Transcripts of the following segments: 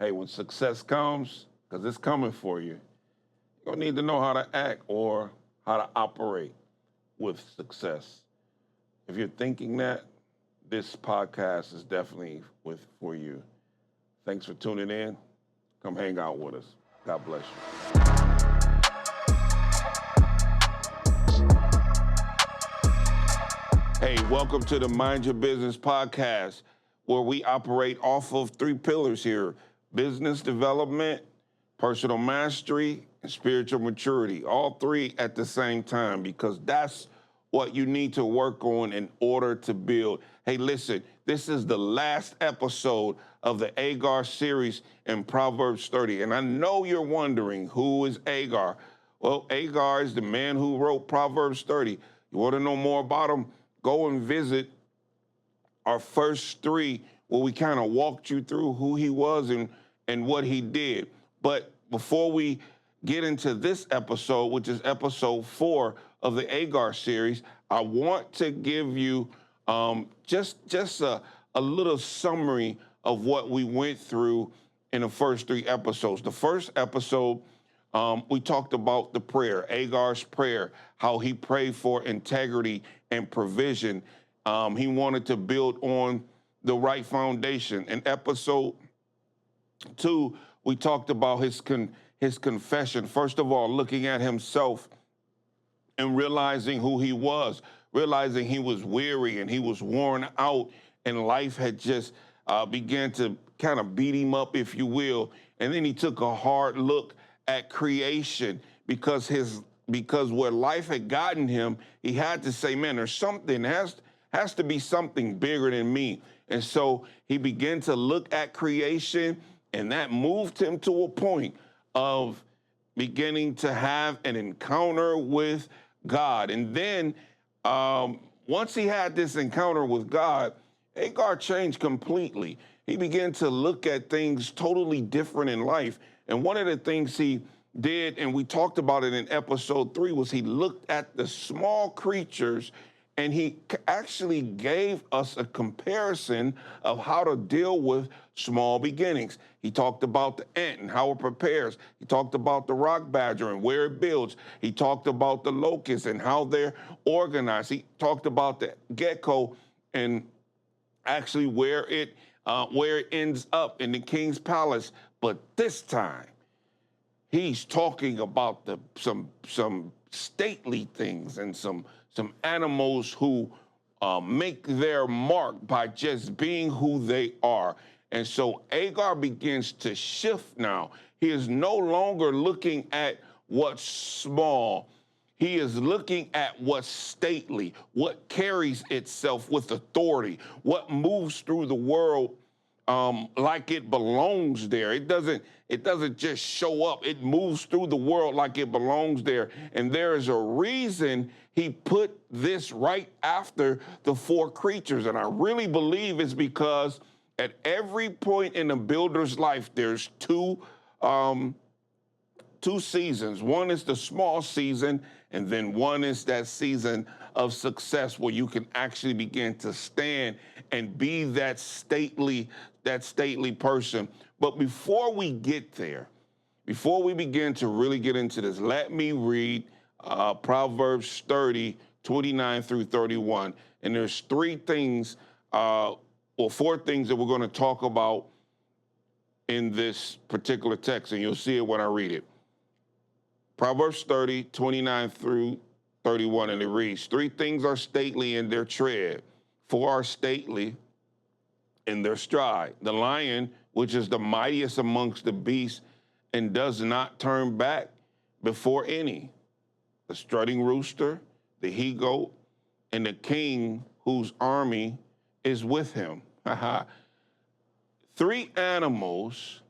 Hey, when success comes, because it's coming for you, you're going to need to know how to act or how to operate with success. If you're thinking that, this podcast is definitely for you. Thanks for tuning in. Come hang out with us. God bless you. Hey, welcome to the Mind Your Business podcast, where we operate off of three pillars here: business development, personal mastery, and spiritual maturity. All three at the same time, because that's what you need to work on in order to build. Hey, listen, this is the last episode of the Agur Series in Proverbs 30. And I know you're wondering, who is Agur? Well, Agur is the man who wrote Proverbs 30. You want to know more about him? Go and visit our first three, where we kind of walked you through who he was and what he did. But before we get into this episode, which is episode 4 of the Agur series, I want to give you just a little summary of what we went through in the first 3 episodes. The first episode, we talked about the prayer, Agur's prayer, how he prayed for integrity and provision. He wanted to build on the right foundation. In episode 2, we talked about his confession. First of all, looking at himself and realizing who he was, realizing he was weary and he was worn out, and life had just began to kind of beat him up, if you will. And then he took a hard look at creation, because where life had gotten him, he had to say, man, there's something, has to be something bigger than me. And so he began to look at creation, and that moved him to a point of beginning to have an encounter with God. And then once he had this encounter with God, Agur changed completely. He began to look at things totally different in life. And one of the things he did, and we talked about it in episode 3, was he looked at the small creatures, and he actually gave us a comparison of how to deal with small beginnings. He talked about the ant and how it prepares. He talked about the rock badger and where it builds. He talked about the locusts and how they're organized. He talked about the gecko and actually where it ends up in the king's palace. But this time, he's talking about some stately things and some animals who make their mark by just being who they are. And so Agur begins to shift now. He is no longer looking at what's small. He is looking at what's stately, what carries itself with authority, what moves through the world like it belongs there. It doesn't just show up. It moves through the world like it belongs there. And there is a reason he put this right after the 4 creatures. And I really believe it's because at every point in a builder's life, there's two seasons. One is the small season, and then one is that season of success where you can actually begin to stand and be that stately person. But before we get there, before we begin to really get into this, let me read Proverbs 30, 29 through 31. And there's 3 things, or 4 things that we're going to talk about in this particular text, and you'll see it when I read it. Proverbs 30, 29 through 31, and it reads, 3 things are stately in their tread, 4 are stately in their stride. The lion, which is the mightiest amongst the beasts, and does not turn back before any. The strutting rooster, the he-goat, and the king whose army is with him. 3 animals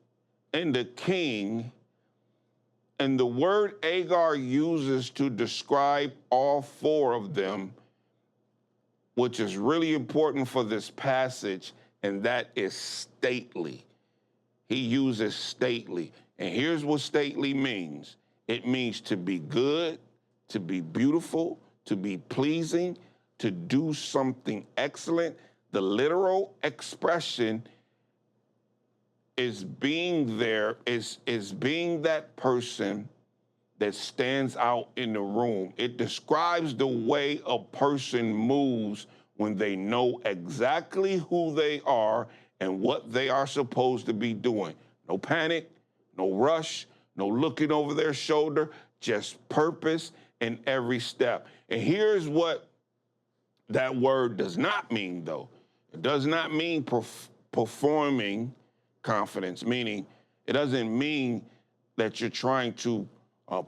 and the king. And the word Agur uses to describe all 4 of them, which is really important for this passage, and that is stately. He uses stately. And here's what stately means. It means to be good, to be beautiful, to be pleasing, to do something excellent. The literal expression is being there, is being that person that stands out in the room. It describes the way a person moves when they know exactly who they are and what they are supposed to be doing. No panic, no rush, no looking over their shoulder, just purpose in every step. And here's what that word does not mean, though. It does not mean performing confidence, meaning it doesn't mean that you're trying to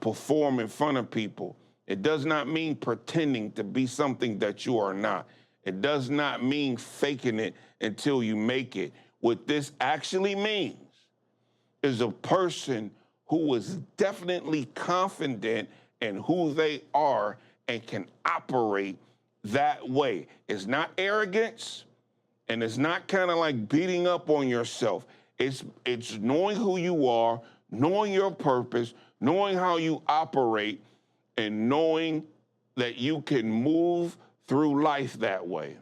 perform in front of people. It does not mean pretending to be something that you are not. It does not mean faking it until you make it. What this actually means is a person who is definitely confident in who they are and can operate that way. It's not arrogance, and it's not kind of like beating up on yourself. It's knowing who you are, knowing your purpose, knowing how you operate, and knowing that you can move through life that way.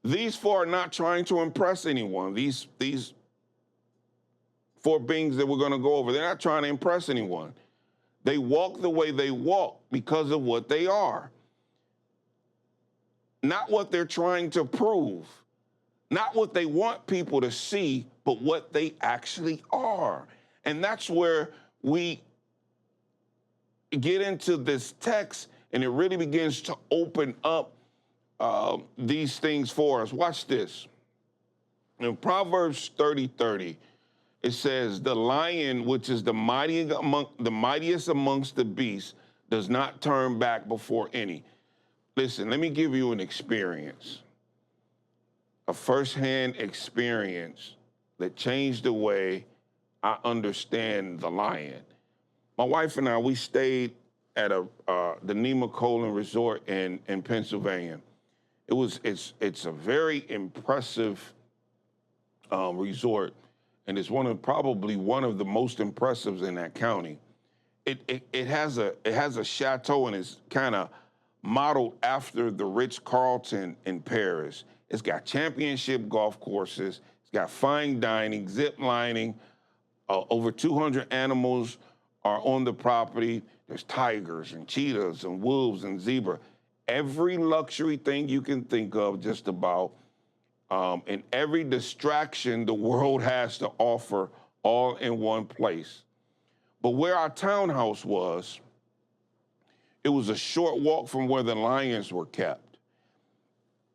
These four are not trying to impress anyone. These four beings that we're going to go over, they're not trying to impress anyone. They walk the way they walk because of what they are. Not what they're trying to prove, not what they want people to see, but what they actually are. And that's where we get into this text, and it really begins to open up these things for us. Watch this. In Proverbs 30:30, it says, "The lion, which is the mightiest amongst the beasts, does not turn back before any." Listen, let me give you an experience, a firsthand experience that changed the way I understand the lion. My wife and I, we stayed at the Nemacolin Resort in Pennsylvania. It's a very impressive resort, and it's probably one of the most impressive in that county. It has a chateau, and it's kind of modeled after the Ritz-Carlton in Paris. It's got championship golf courses. It's got fine dining, zip lining. Over 200 animals are on the property. There's tigers and cheetahs and wolves and zebra. Every luxury thing you can think of, just about, and every distraction the world has to offer, all in one place. But where our townhouse was, it was a short walk from where the lions were kept.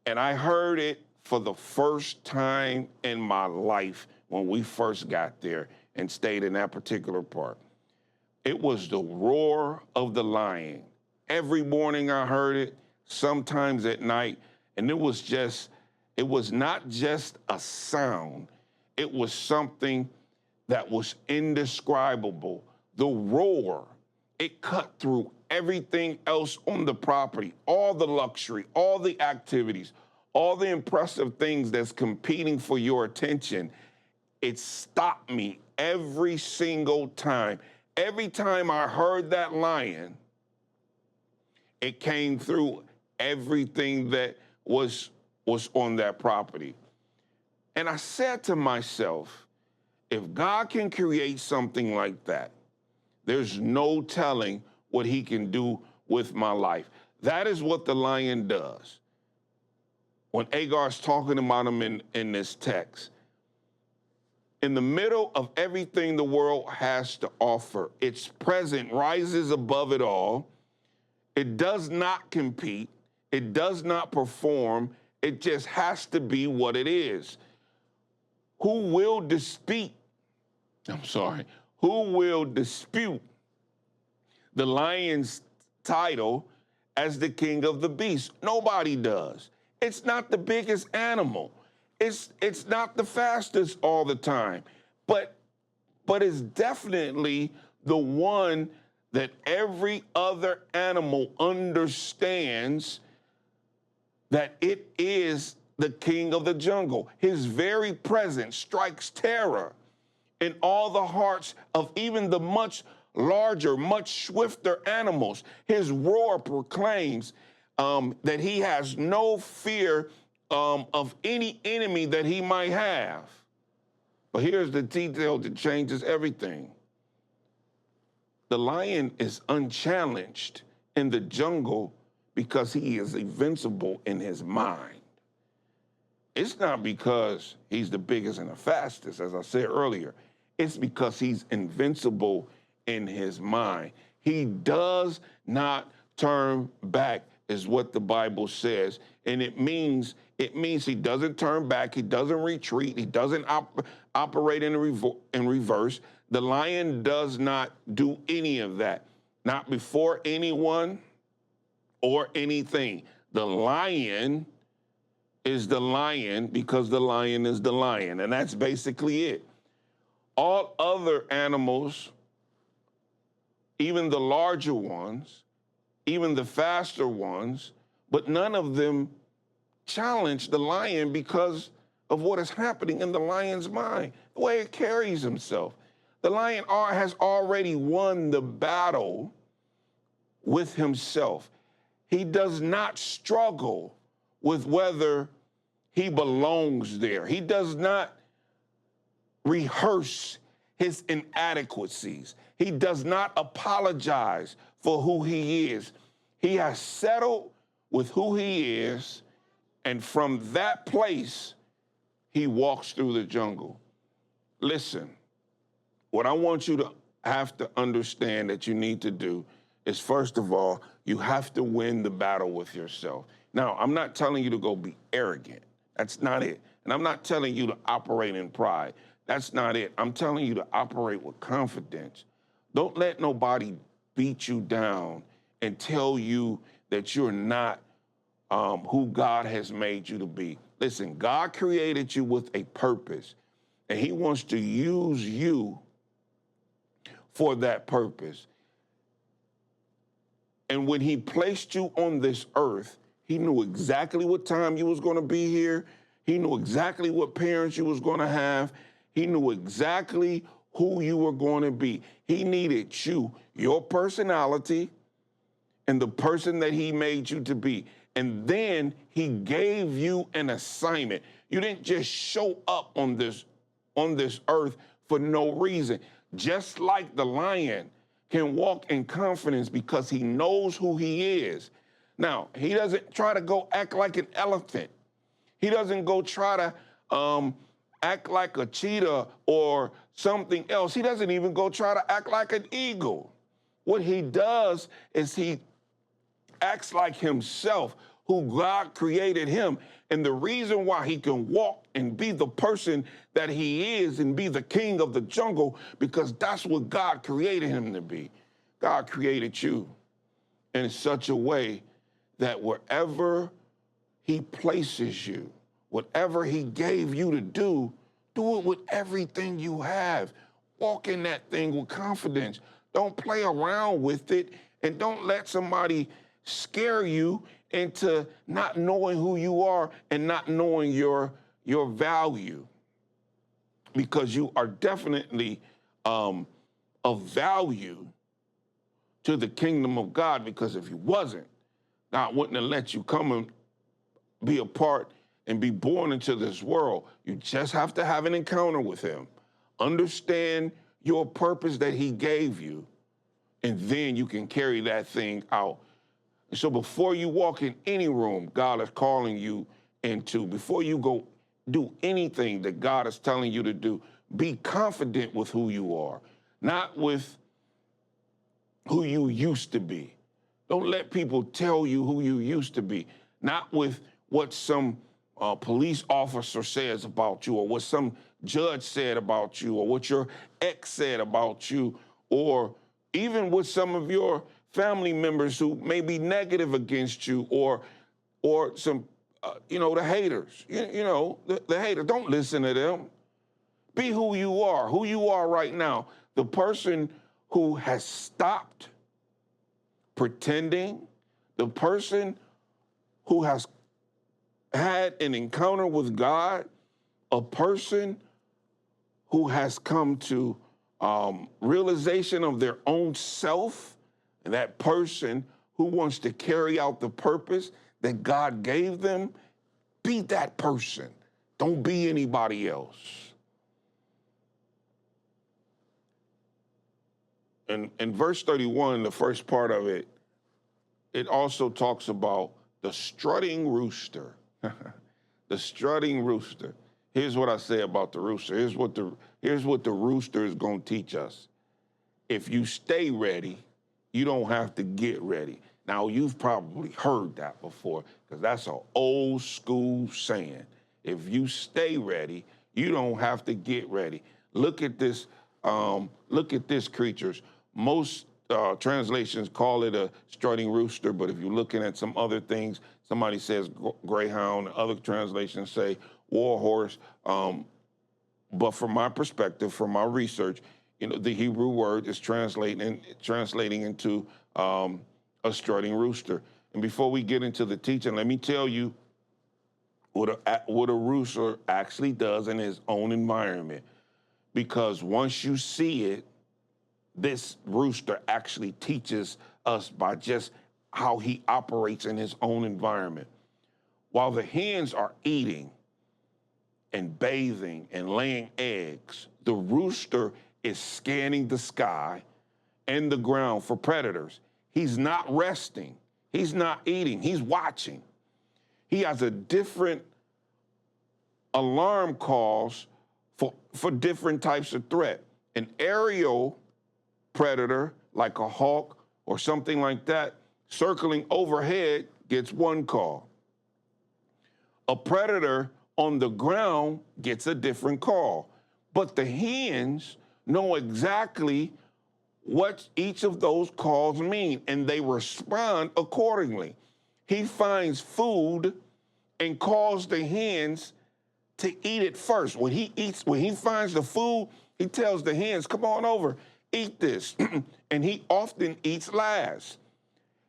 And I heard it for the first time in my life when we first got there and stayed in that particular part. It was the roar of the lion. Every morning I heard it, sometimes at night, and it was not just a sound, it was something that was indescribable. The roar, it cut through everything else on the property, all the luxury, all the activities, all the impressive things that's competing for your attention. It stopped me every single time. Every time I heard that lion, it came through everything that was on that property. And I said to myself, if God can create something like that, there's no telling what he can do with my life. That is what the lion does. When Agur's talking about him in this text, in the middle of everything the world has to offer, its presence rises above it all. It does not compete. It does not perform. It just has to be what it is. Who will dispute the lion's title as the king of the beasts? Nobody does. It's not the biggest animal. It's not the fastest all the time, but it's definitely the one that every other animal understands that it is the king of the jungle. His very presence strikes terror in all the hearts of even the much larger, much swifter animals. His roar proclaims that he has no fear of any enemy that he might have. But here's the detail that changes everything. The lion is unchallenged in the jungle because he is invincible in his mind. It's not because he's the biggest and the fastest, as I said earlier. It's because he's invincible in his mind. He does not turn back, is what the Bible says. And it means he doesn't turn back, he doesn't retreat, he doesn't operate in reverse. The lion does not do any of that, not before anyone or anything. The lion is the lion because the lion is the lion, and that's basically it. All other animals, even the larger ones, even the faster ones, but none of them challenge the lion because of what is happening in the lion's mind, the way it carries himself. The lion has already won the battle with himself. He does not struggle with whether he belongs there. He does not rehearse his inadequacies. He does not apologize for who he is. He has settled with who he is, and from that place, he walks through the jungle. Listen, what I want you to have to understand that you need to do is, first of all, you have to win the battle with yourself. Now, I'm not telling you to go be arrogant. That's not it. And I'm not telling you to operate in pride. That's not it. I'm telling you to operate with confidence. Don't let nobody beat you down and tell you that you're not who God has made you to be. Listen, God created you with a purpose, and he wants to use you for that purpose. And when he placed you on this earth, he knew exactly what time you was going to be here. He knew exactly what parents you was going to have. He knew exactly who you were going to be. He needed you, your personality, and the person that he made you to be. And then he gave you an assignment. You didn't just show up on this earth for no reason. Just like the lion can walk in confidence because he knows who he is. Now, he doesn't try to go act like an elephant. He doesn't go try to act like a cheetah or something else. He doesn't even go try to act like an eagle. What he does is he acts like himself, who God created him. And the reason why he can walk and be the person that he is and be the king of the jungle, because that's what God created him to be. God created you in such a way that wherever he places you, whatever he gave you to do it with everything you have. Walk in that thing with confidence. Don't play around with it, and don't let somebody scare you into not knowing who you are and not knowing your value, because you are definitely of value to the kingdom of God, because if you wasn't, God wouldn't have let you come and be a part and be born into this world. You just have to have an encounter with him. Understand your purpose that he gave you, and then you can carry that thing out. And so before you walk in any room God is calling you into, before you go do anything that God is telling you to do, be confident with who you are, not with who you used to be. Don't let people tell you who you used to be, not with what some police officer says about you, or what some judge said about you, or what your ex said about you, or even with some of your family members who may be negative against you, or some, the haters. The haters. Don't listen to them. Be who you are right now. The person who has stopped pretending, the person who has had an encounter with God, a person who has come to realization of their own self, and that person who wants to carry out the purpose that God gave them, be that person. Don't be anybody else. in verse 31, the first part of it, it also talks about the strutting rooster. The strutting rooster. Here's what I say about the rooster. Here's what the rooster is going to teach us. If you stay ready, you don't have to get ready. Now, you've probably heard that before, because that's an old school saying. If you stay ready, you don't have to get ready. Look at this creatures. Most translations call it a strutting rooster, but if you're looking at some other things, somebody says greyhound, other translations say war horse. But from my perspective, from my research, the Hebrew word is translating into a strutting rooster. And before we get into the teaching, let me tell you what a rooster actually does in his own environment. Because once you see it, this rooster actually teaches us by just how he operates in his own environment. While the hens are eating and bathing and laying eggs, the rooster is scanning the sky and the ground for predators. He's not resting. He's not eating. He's watching. He has a different alarm calls for different types of threat. An aerial predator, like a hawk or something like that, circling overhead gets one call. A predator on the ground gets a different call. But the hens know exactly what each of those calls mean, and they respond accordingly. He finds food and calls the hens to eat it first. When he finds the food, he tells the hens, come on over, eat this. And he often eats last.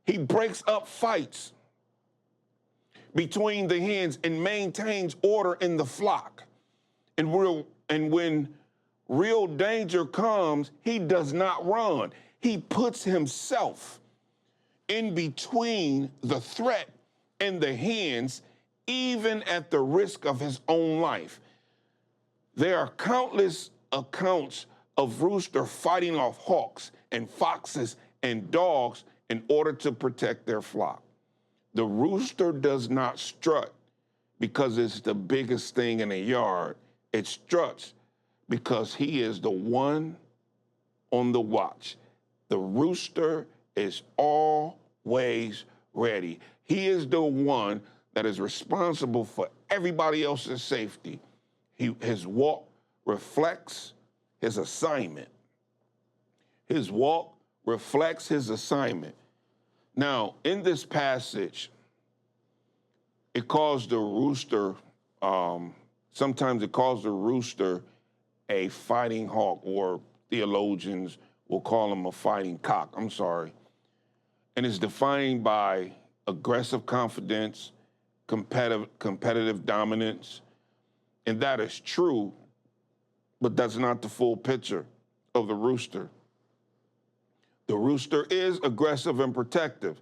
He breaks up fights between the hens and maintains order in the flock. And when real danger comes, he does not run. He puts himself in between the threat and the hens, even at the risk of his own life. There are countless accounts of rooster fighting off hawks and foxes and dogs in order to protect their flock. The rooster does not strut because it's the biggest thing in the yard. It struts because he is the one on the watch. The rooster is always ready. He is the one that is responsible for everybody else's safety. His walk reflects his assignment. His walk reflects his assignment. Now, in this passage, it calls the rooster, sometimes it calls the rooster a fighting hawk, or theologians will call him a fighting cock, I'm sorry. And it's defined by aggressive confidence, competitive dominance, and that is true, but that's not the full picture of the rooster. The rooster is aggressive and protective,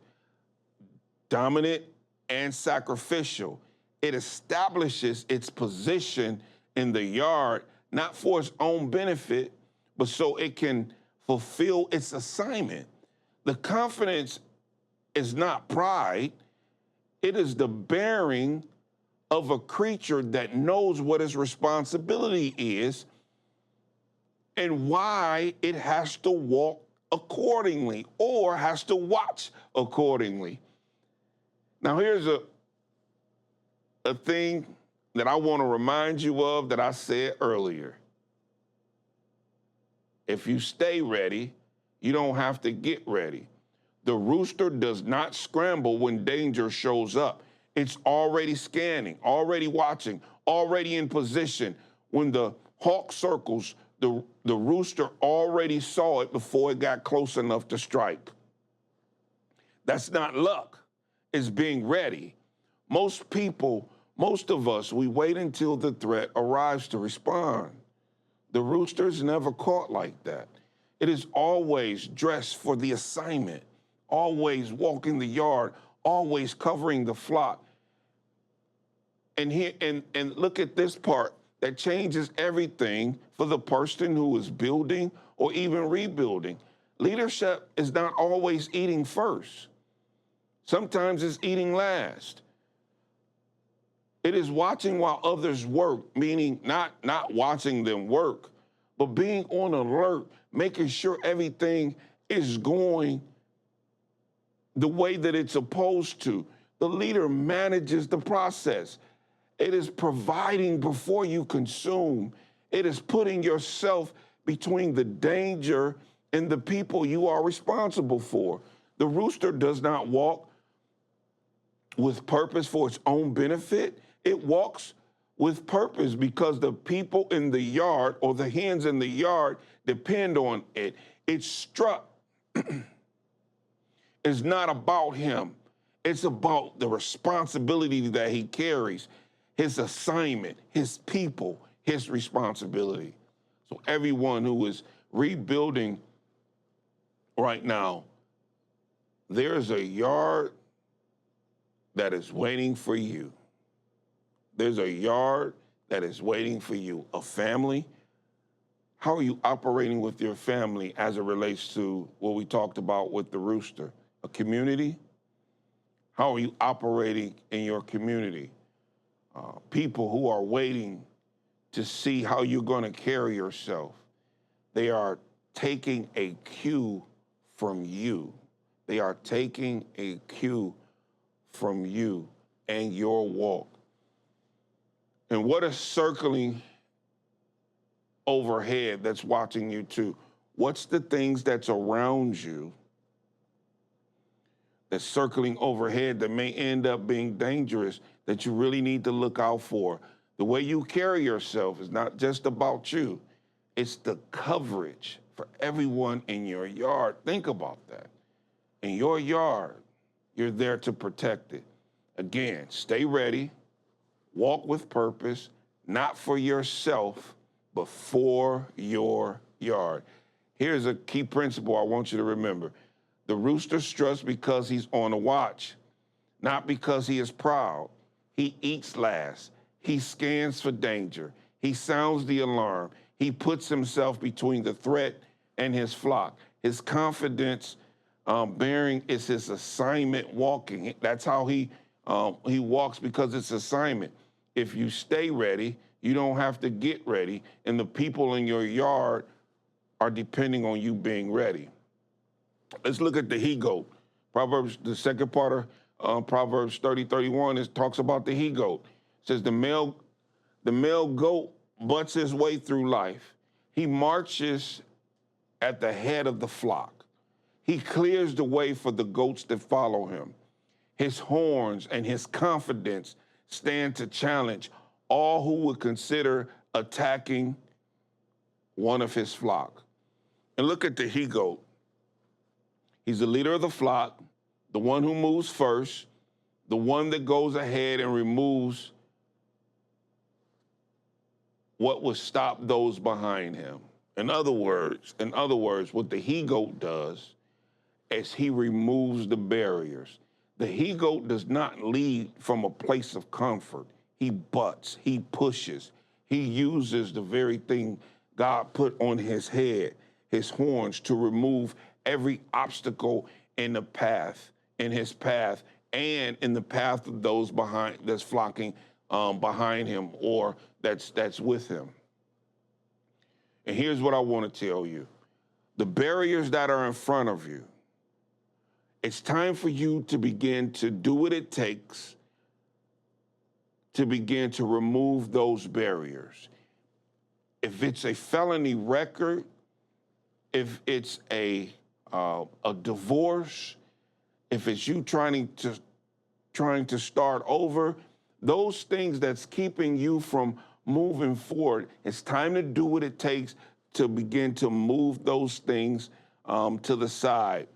dominant and sacrificial. It establishes its position in the yard, not for its own benefit, but so it can fulfill its assignment. The confidence is not pride. It is the bearing of a creature that knows what its responsibility is and why it has to walk accordingly or has to watch accordingly. Now, here's a thing that I want to remind you of that I said earlier. If you stay ready, you don't have to get ready. The rooster does not scramble when danger shows up. It's already scanning, already watching, already in position. When the hawk circles, the rooster already saw it before it got close enough to strike. That's not luck. It's being ready. Most of us, we wait until the threat arrives to respond. The rooster is never caught like that. It is always dressed for the assignment, always walking the yard, always covering the flock. And look at this part that changes everything for the person who is building or even rebuilding. Leadership is not always eating first. Sometimes it's eating last. It is watching while others work, meaning not watching them work, but being on alert, making sure everything is going the way that it's supposed to. The leader manages the process. It is providing before you consume. It is putting yourself between the danger and the people you are responsible for. The rooster does not walk with purpose for its own benefit. It walks with purpose because the people in the yard or the hens in the yard depend on it. Its strut is not about him. It's about the responsibility that he carries, his assignment, his people, his responsibility. So everyone who is rebuilding right now, there's a yard that is waiting for you. There's a yard that is waiting for you. A family. How are you operating with your family as it relates to what we talked about with the rooster? A community. How are you operating in your community? People who are waiting to see how you're going to carry yourself. They are taking a cue from you. They are taking a cue from you and your walk. And what is circling overhead that's watching you too? What's the things that's around you that's circling overhead that may end up being dangerous that you really need to look out for? The way you carry yourself is not just about you. It's the coverage for everyone in your yard. Think about that. In your yard, you're there to protect it. Again, stay ready, walk with purpose, not for yourself, but for your yard. Here's a key principle I want you to remember. The rooster struts because he's on a watch, not because he is proud. He eats last. He scans for danger. He sounds the alarm. He puts himself between the threat and his flock. His confidence bearing is his assignment walking. That's how he walks, because it's assignment. If you stay ready, you don't have to get ready, and the people in your yard are depending on you being ready. Let's look at the he-goat. Proverbs, the second part of Proverbs 30:31 talks about the he-goat. It says the male goat butts his way through life. He marches at the head of the flock. He clears the way for the goats that follow him. His horns and his confidence stand to challenge all who would consider attacking one of his flock. And look at the he-goat. He's the leader of the flock, the one who moves first, the one that goes ahead and removes what would stop those behind him. In other words, what the he-goat does is he removes the barriers. The he-goat does not lead from a place of comfort. He butts, he pushes, he uses the very thing God put on his head, his horns, to remove every obstacle in the path, in his path, and in the path of those behind that's flocking behind him or that's with him. And here's what I want to tell you. The barriers that are in front of you, it's time for you to begin to do what it takes to begin to remove those barriers. If it's a felony record, if it's a divorce, if it's you trying to start over, those things that's keeping you from moving forward, it's time to do what it takes to begin to move those things to the side.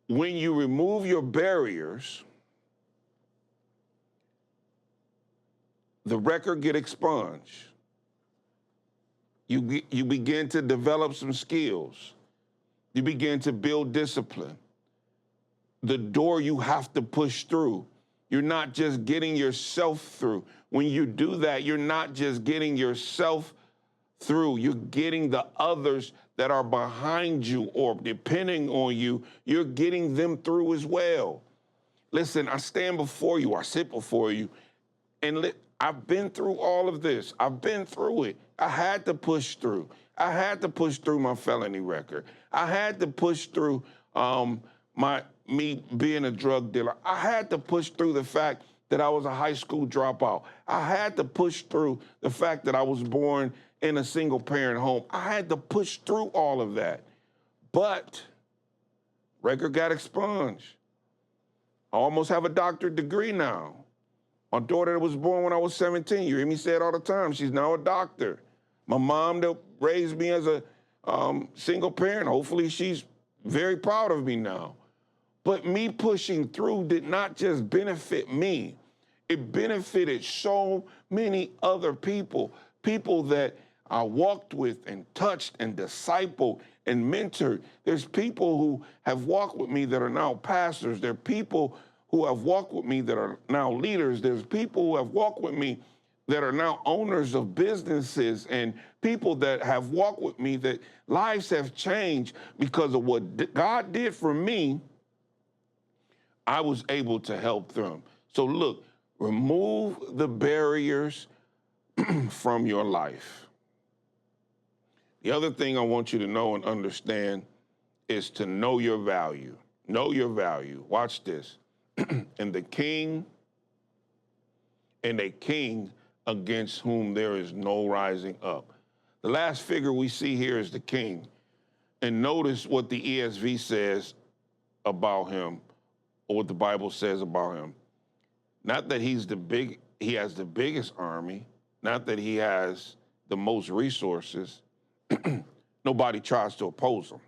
When you remove your barriers, the record gets expunged. You begin to develop some skills. You begin to build discipline. The door you have to push through. You're not just getting yourself through. When you do that, you're not just getting yourself through. You're getting the others that are behind you or depending on you, you're getting them through as well. Listen, I stand before you, I sit before you, and I've been through all of this. I've been through it. I had to push through. I had to push through my felony record. I had to push through me being a drug dealer. I had to push through the fact that I was a high school dropout. I had to push through the fact that I was born in a single parent home. I had to push through all of that. But record got expunged. I almost have a doctorate degree now. My daughter was born when I was 17. You hear me say it all the time. She's now a doctor. My mom that raised me as a single parent, hopefully she's very proud of me now. But me pushing through did not just benefit me. It benefited so many other people, people that I walked with and touched and discipled and mentored. There's people who have walked with me that are now pastors. There are people who have walked with me that are now leaders. There's people who have walked with me that are now owners of businesses, and people that have walked with me that lives have changed because of what God did for me. I was able to help them. So look, remove the barriers from your life. The other thing I want you to know and understand is to know your value. Know your value. Watch this. And a king against whom there is no rising up. The last figure we see here is the king. And notice what the ESV says about him, or what the Bible says about him. Not that he has the biggest army, not that he has the most resources. Nobody tries to oppose him.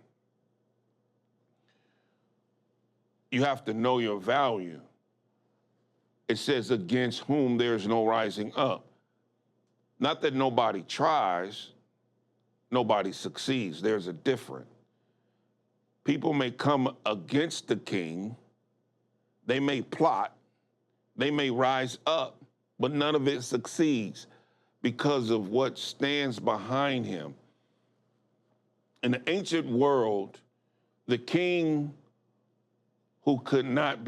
You have to know your value. It says against whom there's no rising up. Not that nobody tries, nobody succeeds. There's a difference. People may come against the king, they may plot, they may rise up, but none of it succeeds because of what stands behind him. In the ancient world, the king who could not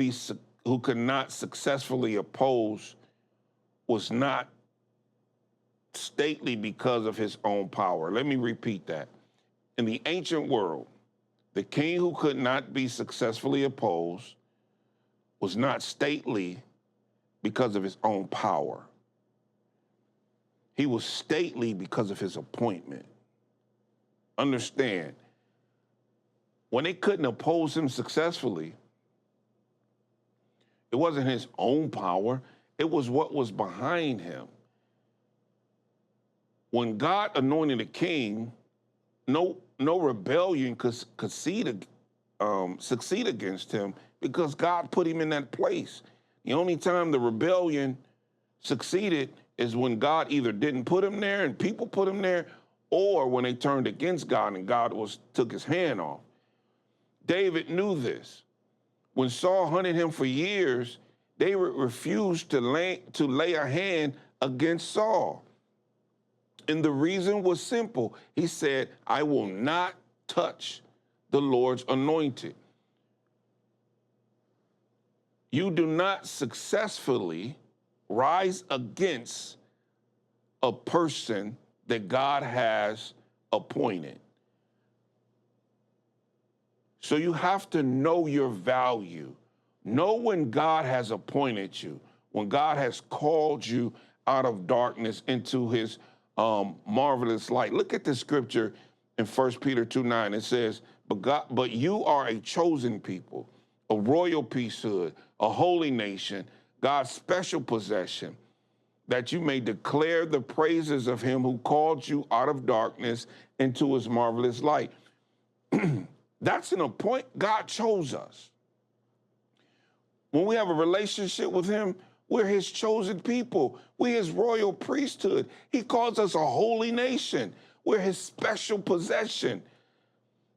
successfully oppose was not stately because of his own power. Let me repeat that. In the ancient world, the king who could not be successfully opposed was not stately because of his own power. He was stately because of his appointment. Understand, when they couldn't oppose him successfully, it wasn't his own power, it was what was behind him. When God anointed a king, no rebellion could succeed against him because God put him in that place. The only time the rebellion succeeded is when God either didn't put him there and people put him there, or when they turned against God and God took his hand off. David knew this. When Saul hunted him for years, David refused to lay a hand against Saul. And the reason was simple. He said, I will not touch the Lord's anointed. You do not successfully rise against a person that God has appointed. So you have to know your value. Know when God has appointed you, when God has called you out of darkness into his marvelous light. Look at the scripture in 1 Peter 2:9. It says, but you are a chosen people, a royal priesthood, a holy nation, God's special possession, that you may declare the praises of him who called you out of darkness into his marvelous light. That's an appointment. God chose us. When we have a relationship with him, we're his chosen people. We're his royal priesthood. He calls us a holy nation. We're his special possession.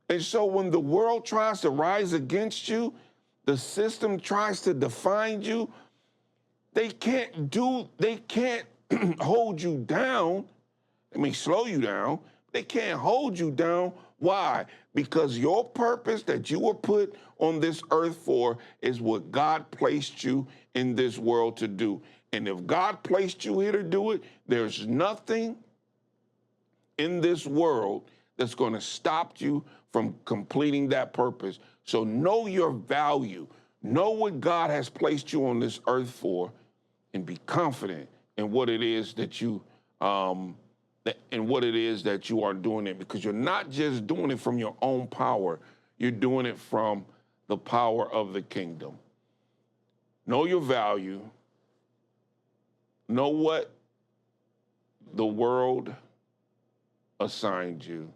And so when the world tries to rise against you, the system tries to define you, they can't hold you down They may slow you down. They can't hold you down. Why? Because your purpose that you were put on this earth for is what God placed you in this world to do. And if God placed you here to do it, there's nothing in this world that's going to stop you from completing that purpose. So know your value. Know what God has placed you on this earth for, and be confident in what it is that you are doing it, because you're not just doing it from your own power, you're doing it from the power of the kingdom. Know your value. Know what the world assigned you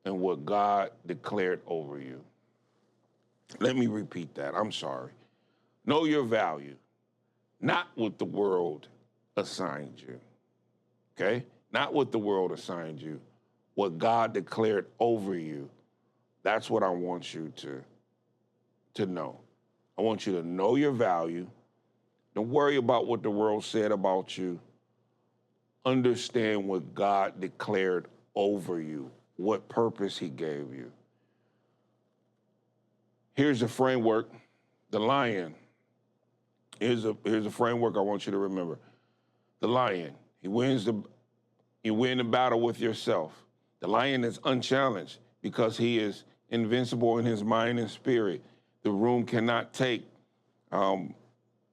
and what God declared over you. Let me repeat that. I'm sorry. Know your value, not what the world assigned you. Okay? Not what the world assigned you, what God declared over you. That's what I want you to know. I want you to know your value. Don't worry about what the world said about you. Understand what God declared over you, what purpose he gave you. Here's a framework, the lion. Here's a framework I want you to remember. The lion, you win the battle with yourself. The lion is unchallenged because he is invincible in his mind and spirit. The room cannot take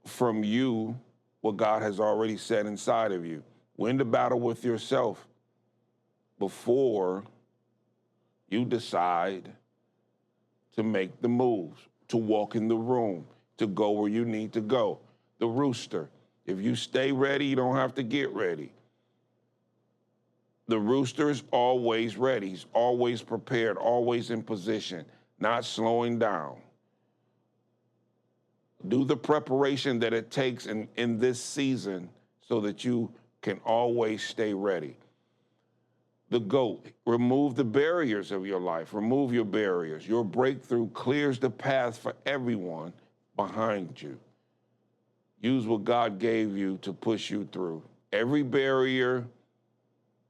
from you what God has already set inside of you. Win the battle with yourself before you decide to make the moves, to walk in the room, to go where you need to go. The rooster, if you stay ready, you don't have to get ready. The rooster is always ready. He's always prepared, always in position, not slowing down. Do the preparation that it takes in this season so that you can always stay ready. The goat, remove the barriers of your life. Remove your barriers. Your breakthrough clears the path for everyone behind you. Use what God gave you to push you through. Every barrier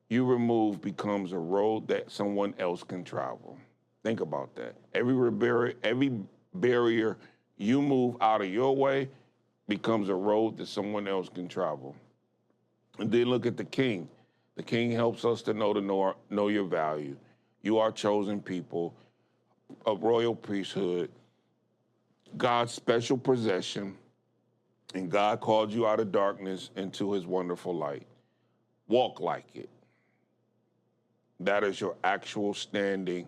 you remove becomes a road that someone else can travel. Think about that. Every barrier you move out of your way becomes a road that someone else can travel. And then look at the king. The king helps us to know your value. You are chosen people, a royal priesthood, God's special possession, and God called you out of darkness into his wonderful light. Walk like it. That is your actual standing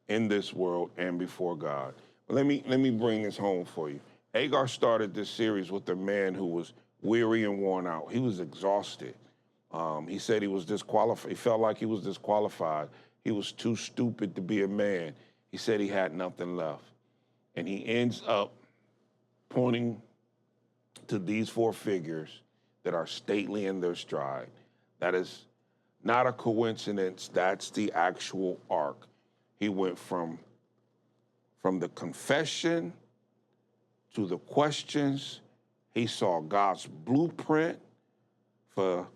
in this world and before God. Let me bring this home for you. Agur started this series with a man who was weary and worn out. He was exhausted. He said he was disqualified. He felt like he was disqualified. He was too stupid to be a man. He said he had nothing left. And he ends up pointing to these four figures that are stately in their stride. That is not a coincidence. That's the actual arc. He went from the confession to the questions. He saw God's blueprint for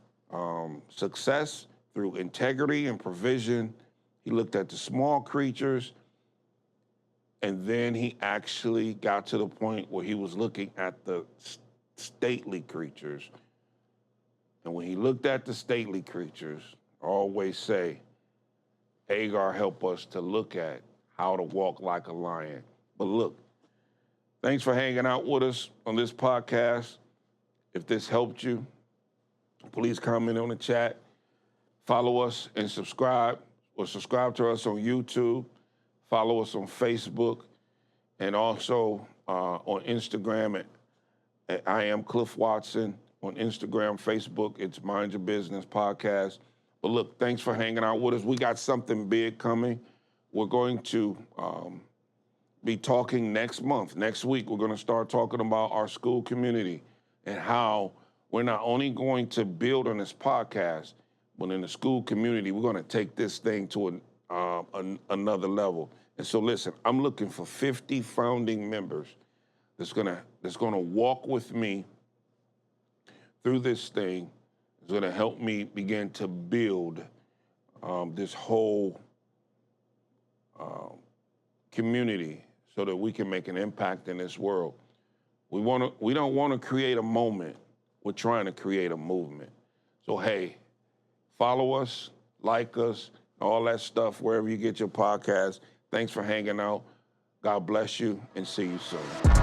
success through integrity and provision. He looked at the small creatures, and then he actually got to the point where he was looking at the stately creatures. And when he looked at the stately creatures, I always say, Agur helped us to look at how to walk like a lion. But look, thanks for hanging out with us on this podcast. If this helped you, please comment on the chat, follow us and subscribe, or subscribe to us on YouTube, follow us on Facebook, and also on Instagram at I am Cliff Watson. On Instagram, Facebook, it's Mind Your Business Podcast. But look, thanks for hanging out with us. We got something big coming. We're going to be talking next month. Next week, we're going to start talking about our school community and how we're not only going to build on this podcast, but in the school community, we're going to take this thing to another level. And so, listen, I'm looking for 50 founding members that's gonna walk with me through this thing It's going to help me begin to build this whole community so that we can make an impact in this world. We don't want to create a moment. We're trying to create a movement. So, hey, follow us, like us, all that stuff wherever you get your podcast. Thanks for hanging out. God bless you, and see you soon.